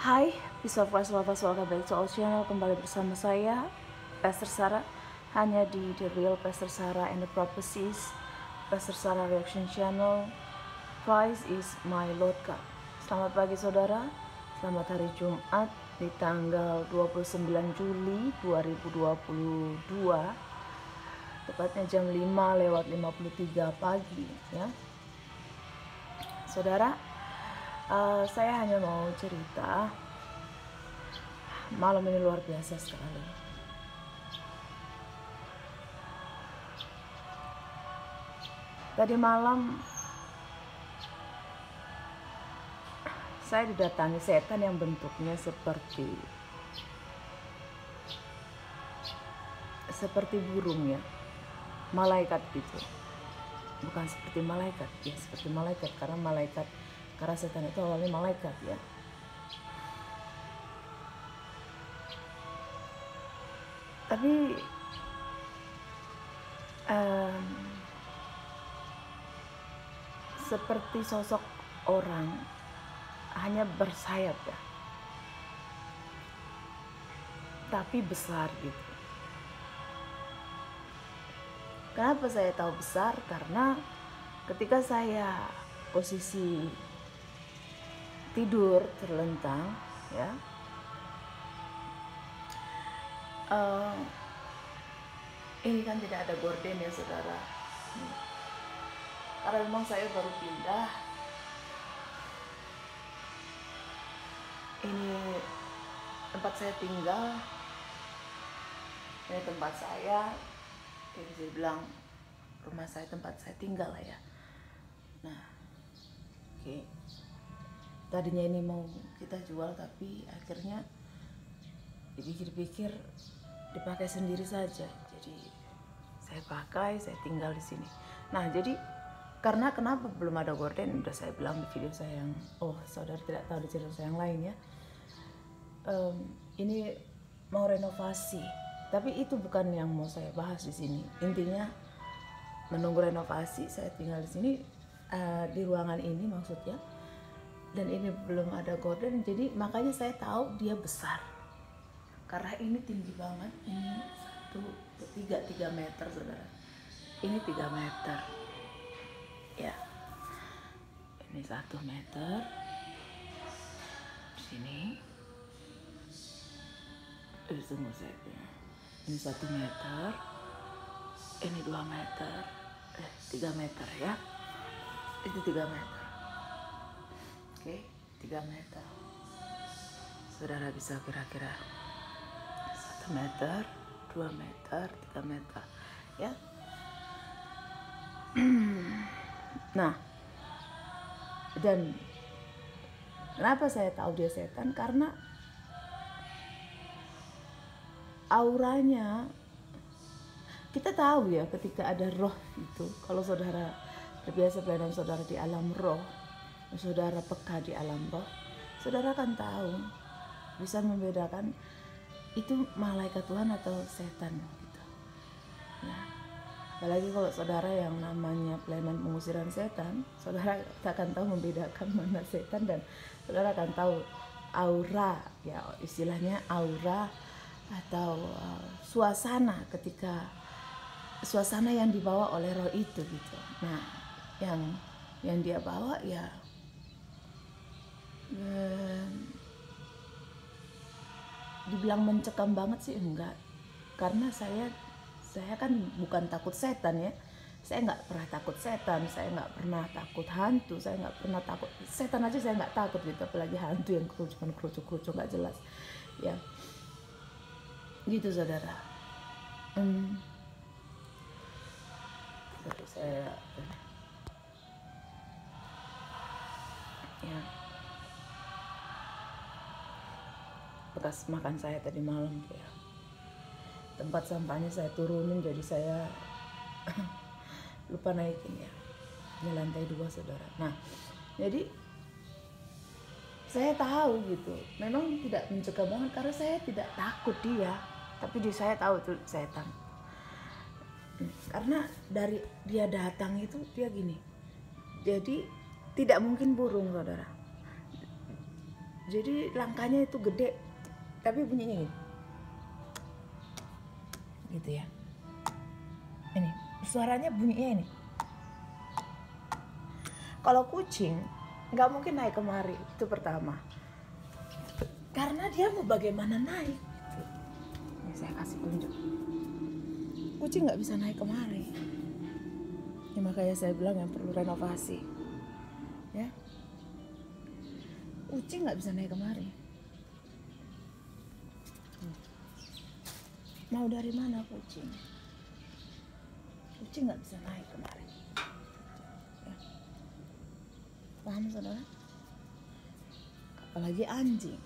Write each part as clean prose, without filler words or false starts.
Hai, Peace of Christ Lovers, welcome back to our channel. Kembali bersama saya, Pastor Sarah, hanya di The Real Pastor Sarah and the Prophecies, Pastor Sarah Reaction Channel. Christ is my Lord God. Selamat pagi saudara, selamat hari Jumat di tanggal 29 Juli 2022, tepatnya jam 5:53 pagi ya. Saudara, saya hanya mau cerita. Malam ini luar biasa sekali. Tadi malam saya didatangi setan yang bentuknya seperti burung ya, malaikat gitu. Bukan seperti malaikat, ya seperti malaikat karena setan itu awalnya malaikat ya. Tapi seperti sosok orang, hanya bersayap ya, tapi besar gitu. Kenapa saya tahu besar? Karena ketika saya posisi tidur terlentang ya, ini kan tidak ada gorden ya saudara, karena memang saya baru pindah. Ini tempat saya tinggal, ini tempat saya, jadi saya bilang rumah saya, tempat saya tinggal lah ya. Nah, oke. Tadinya ini mau kita jual, tapi akhirnya dipikir-pikir dipakai sendiri saja. Jadi saya pakai, saya tinggal di sini. Nah, jadi karena kenapa belum ada gorden, udah saya bilang di video saya yang, saudara tidak tahu di channel saya yang lain ya. Ini mau renovasi, tapi itu bukan yang mau saya bahas di sini. Intinya menunggu renovasi, saya tinggal di sini, di ruangan ini maksudnya, dan ini belum ada gorden, jadi makanya saya tahu dia besar. Karena ini tinggi banget, ini 3 meter saudara. Ini 3 meter. Ya. Ini 1 meter. Sini. Tunggu saya. Ini 1 meter. Ini 2 meter. 3 meter ya. Itu 3 meter. Oke, 3 meter. Saudara bisa kira-kira 1 meter, 2 meter, 3 meter ya. Nah, dan kenapa saya tahu dia setan? Karena auranya, kita tahu ya, ketika ada roh itu, kalau saudara terbiasa pelayanan saudara di alam roh, saudara peka di alam roh, saudara akan tahu, bisa membedakan itu malaikat Tuhan atau setan gitu. Ya. Apalagi kalau saudara yang namanya pelayanan pengusiran setan, saudara akan tahu membedakan mana setan, dan saudara akan tahu aura ya, istilahnya aura atau suasana, ketika suasana yang dibawa oleh roh itu gitu. Nah, yang dia bawa ya dibilang mencekam banget sih enggak, karena saya kan bukan takut setan ya. Saya nggak pernah takut setan, saya nggak pernah takut hantu, saya nggak pernah takut setan aja, saya nggak takut gitu, apalagi hantu yang kerucuk nggak jelas ya gitu saudara. Saya ya, bekas makan saya tadi malam tuh ya, tempat sampahnya saya turunin, jadi saya lupa naikin ya. Ini lantai 2 saudara. Nah, jadi saya tahu gitu, memang tidak mencegah banget karena saya tidak takut dia, tapi saya tahu itu setan. Karena dari dia datang itu dia gini, jadi tidak mungkin burung saudara. Jadi langkahnya itu gede, tapi bunyinya gini. Gitu ya. Ini, suaranya bunyinya ini. Kalau kucing nggak mungkin naik kemari, itu pertama. Karena dia mau bagaimana naik. Ini saya kasih tunjuk. Kucing nggak bisa naik kemari. Ya, makanya saya bilang yang perlu renovasi. Ya, kucing nggak bisa naik kemari. Mau dari mana kucing? Kucing nggak bisa naik kemari. Ya. Paham saudara? Apalagi anjing.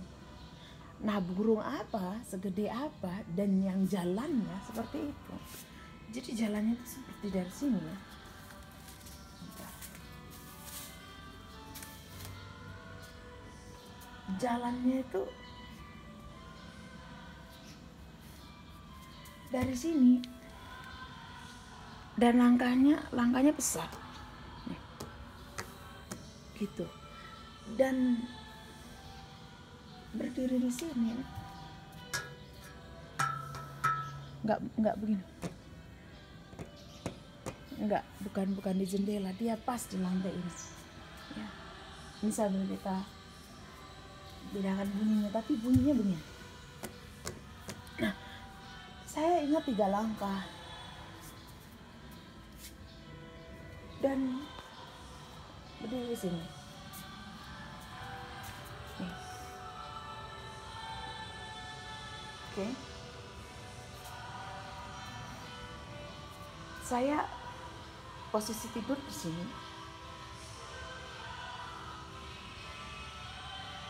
Nah, burung apa, segede apa, dan yang jalannya seperti itu. Jadi jalannya itu seperti dari sini ya. Bentar. Jalannya itu dari sini. Dan langkahnya besar. Nih. Gitu. Dan berdiri di sini. Enggak begini. Enggak, bukan di jendela, dia pas di lantai ini. Ya. Ini sambil kita bedakan bunyinya, tapi bunyinya begini. Nah, saya ingat 3 langkah. Dan berdiri di sini. Nih. Oke. Saya posisi tidur di sini.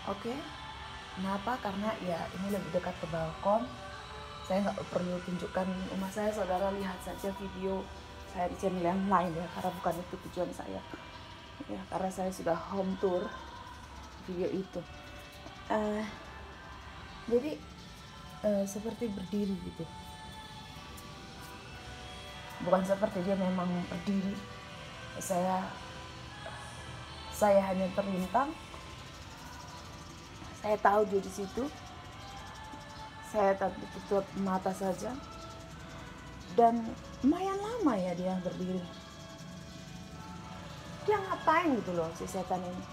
Oke. Kenapa? Karena ya ini lebih dekat ke balkon. Saya nggak perlu tunjukkan rumah saya, saudara lihat saja video saya di channel yang lain ya, karena bukan itu tujuan saya. Ya, karena saya sudah home tour video itu. Jadi seperti berdiri gitu. Bukan seperti dia memang berdiri. Saya hanya terlintang. Saya tahu dia di situ. Saya tutup mata saja. Dan lumayan lama ya dia berdiri. Dia ngapain gitu loh si setan ini.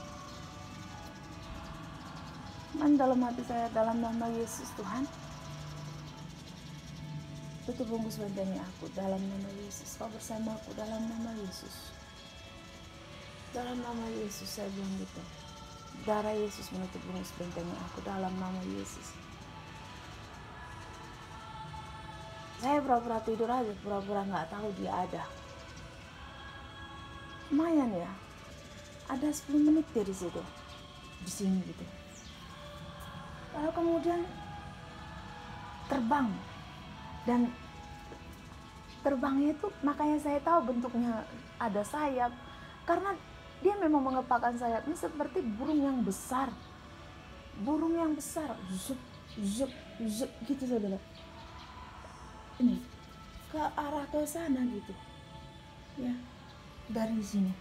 Dan dalam hati saya, dalam nama Yesus Tuhan, tutup bungkus bentengnya aku dalam nama Yesus. Kau bersamaku dalam nama Yesus. Dalam nama Yesus saya bilang gitu. Darah Yesus menutup bungkus bentengnya aku dalam nama Yesus. Saya pura-pura tidur aja, pura-pura nggak tahu dia ada. Lumayan ya, ada 10 menit dia di situ, di sini gitu. Lalu kemudian terbang, dan terbangnya itu makanya saya tahu bentuknya ada sayap, karena dia memang mengepakkan sayapnya seperti burung yang besar, zup zup zup gitu saudara. Ini ke arah ke sana gitu ya, dari sini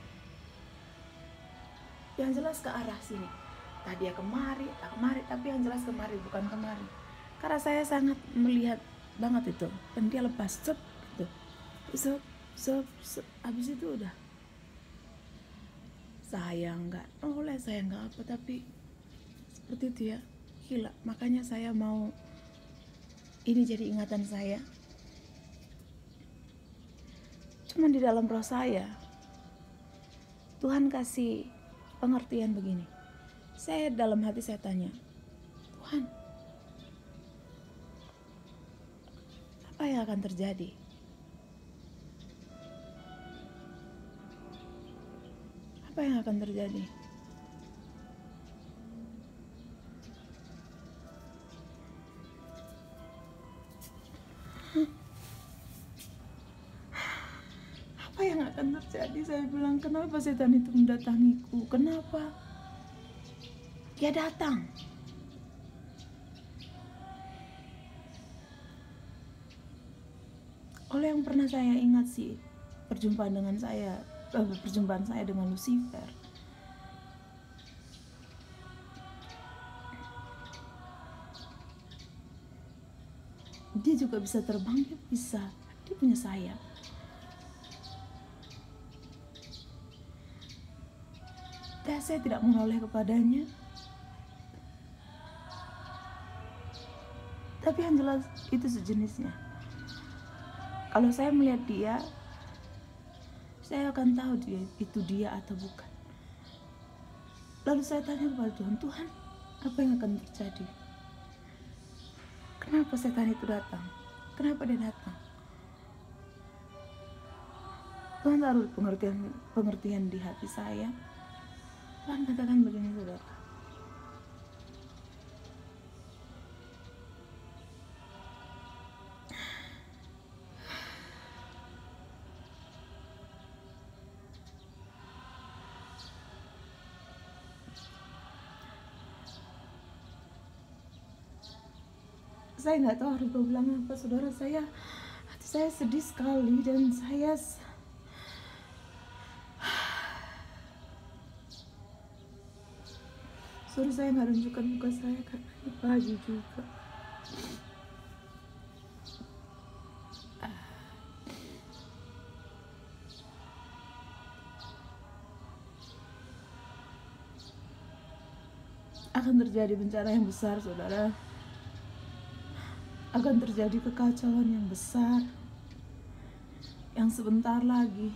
yang jelas ke arah sini. Tadi ya kemari, tapi yang jelas kemari, bukan kemari, karena saya sangat melihat banget itu. Dan dia lepas zup gitu, zup. Habis itu udah saya nggak oleh, saya nggak apa, tapi seperti itu ya, gila. Makanya saya mau ini jadi ingatan saya. Cuman di dalam roh saya, Tuhan kasih pengertian begini. Saya dalam hati saya tanya, Tuhan, apa yang akan terjadi? Apa yang akan terjadi? Apa yang akan terjadi? Saya bilang, kenapa setan itu mendatangiku? Kenapa? Dia datang. Oleh yang pernah saya ingat sih, perjumpaan saya dengan Lucifer. Dia juga bisa terbang, dia bisa. Dia punya sayap. Dan saya tidak menoleh kepadanya. Tapi yang jelas itu sejenisnya. Kalau saya melihat dia, saya akan tahu itu dia atau bukan. Lalu saya tanya kepada Tuhan, Tuhan, apa yang akan terjadi? Kenapa setan itu datang? Kenapa dia datang? Tuhan taruh pengertian di hati saya. Tuhan katakan begini, saudara. Saya nggak tahu harus bilang apa, saudara. Hati saya sedih sekali dan saya suruh saya nggak tunjukkan muka saya karena ini pagi juga. Akan terjadi bencana yang besar, saudara. Akan terjadi kekacauan yang besar yang sebentar lagi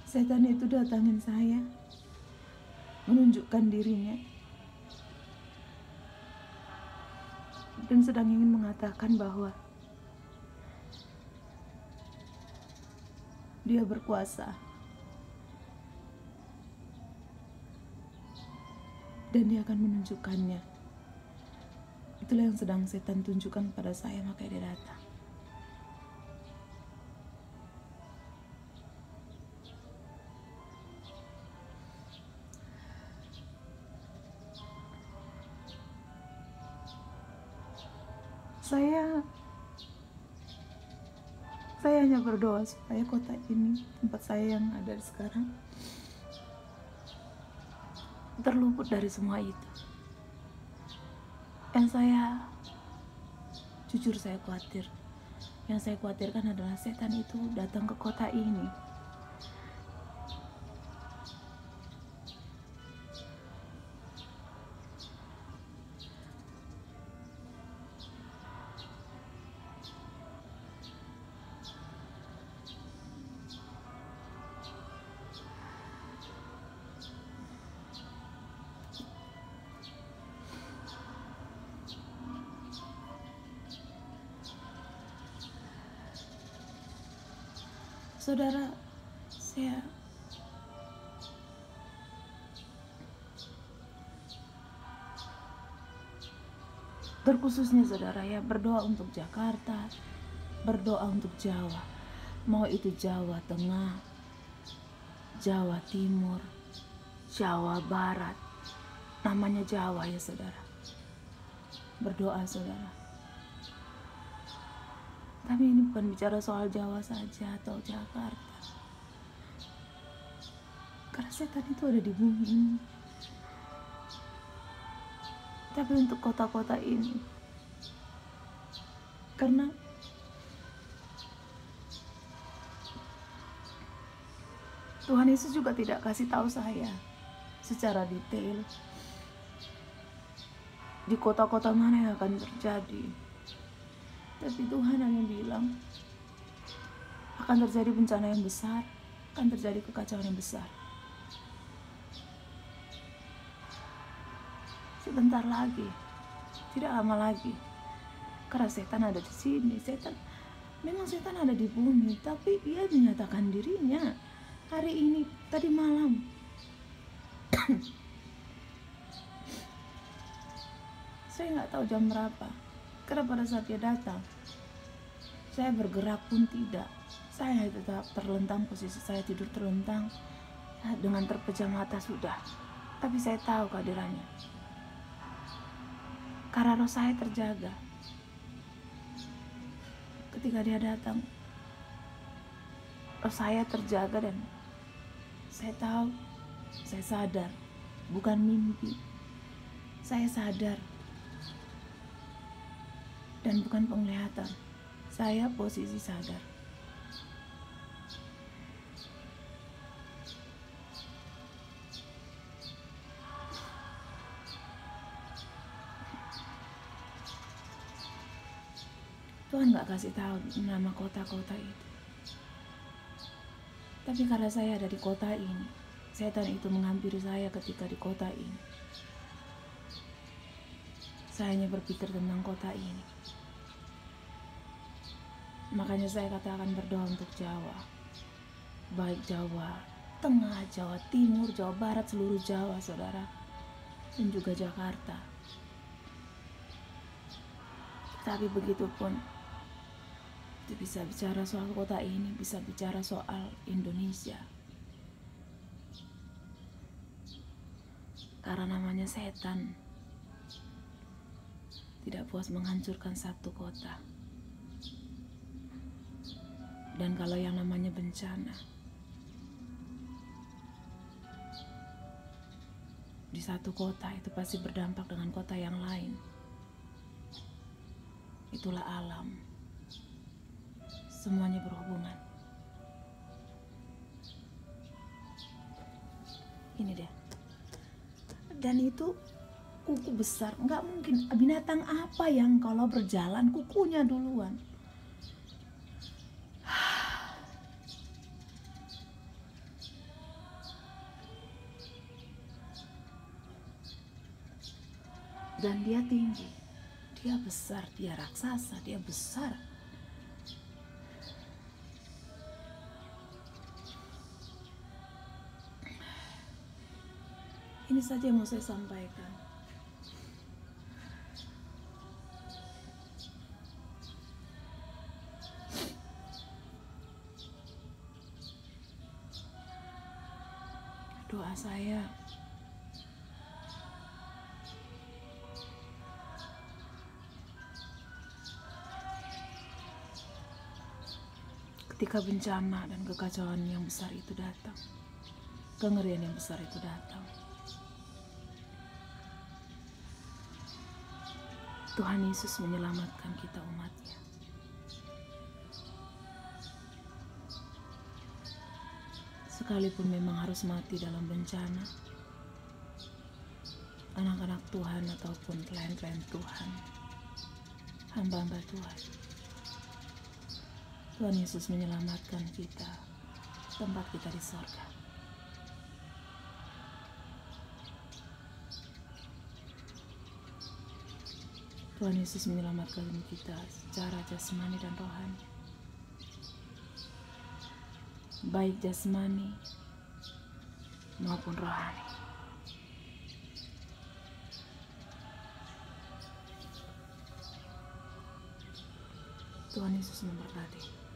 setan itu datangin saya, menunjukkan dirinya, dan sedang ingin mengatakan bahwa dia berkuasa dan dia akan menunjukkannya. Itulah yang sedang setan tunjukkan pada saya, makanya dia datang. Saya hanya berdoa supaya kota ini, tempat saya yang ada sekarang, terluput dari semua itu. Jujur saya khawatir. Yang saya khawatirkan adalah setan itu datang ke kota ini. Saudara, saya terkhususnya saudara ya, berdoa untuk Jakarta, berdoa untuk Jawa, mau itu Jawa Tengah, Jawa Timur, Jawa Barat, namanya Jawa ya saudara. Berdoa saudara. Tapi ini bukan bicara soal Jawa saja atau Jakarta, karena setan itu ada di bumi ini. Tapi untuk kota-kota ini, karena Tuhan Yesus juga tidak kasih tahu saya secara detail di kota-kota mana yang akan terjadi. Tapi Tuhan hanya bilang akan terjadi bencana yang besar, akan terjadi kekacauan yang besar. Sebentar lagi, tidak lama lagi. Karena setan ada di sini. Memang setan ada di bumi, tapi ia menyatakan dirinya hari ini, tadi malam. Saya nggak tahu jam berapa. Karena pada saat dia datang, saya bergerak pun tidak. Saya tetap terlentang, posisi saya tidur terlentang dengan terpejam mata sudah. Tapi saya tahu kehadirannya. Karena roh saya terjaga. Ketika dia datang, roh saya terjaga dan saya tahu, saya sadar bukan mimpi. Saya sadar dan bukan penglihatan. Saya posisi sadar. Tuhan gak kasih tahu nama kota-kota itu. Tapi karena saya ada di kota ini, setan itu menghampiri saya ketika di kota ini. Saya hanya berpikir tentang kota ini. Makanya saya katakan berdoa untuk Jawa. Baik Jawa Tengah, Jawa Timur, Jawa Barat, seluruh Jawa, saudara. Dan juga Jakarta. Tapi begitupun, itu bisa bicara soal kota ini, bisa bicara soal Indonesia. Karena namanya setan tidak puas menghancurkan satu kota. Dan kalau yang namanya bencana, di satu kota itu pasti berdampak dengan kota yang lain. Itulah alam. Semuanya berhubungan. Ini dia. Dan itu kuku besar. Nggak mungkin. Binatang apa yang kalau berjalan kukunya duluan? Dan dia tinggi, dia besar, dia raksasa, dia besar. Ini saja yang mau saya sampaikan. Doa saya ketika bencana dan kekacauan yang besar itu datang, kengerian yang besar itu datang, Tuhan Yesus menyelamatkan kita umatnya. Sekalipun memang harus mati dalam bencana, anak-anak Tuhan ataupun klien-klien Tuhan, hamba-hamba Tuhan, Tuhan Yesus menyelamatkan kita, tempat kita di sorga. Tuhan Yesus menyelamatkan kita secara jasmani dan rohani. Baik jasmani maupun rohani. Tuhan Yesus memberkati.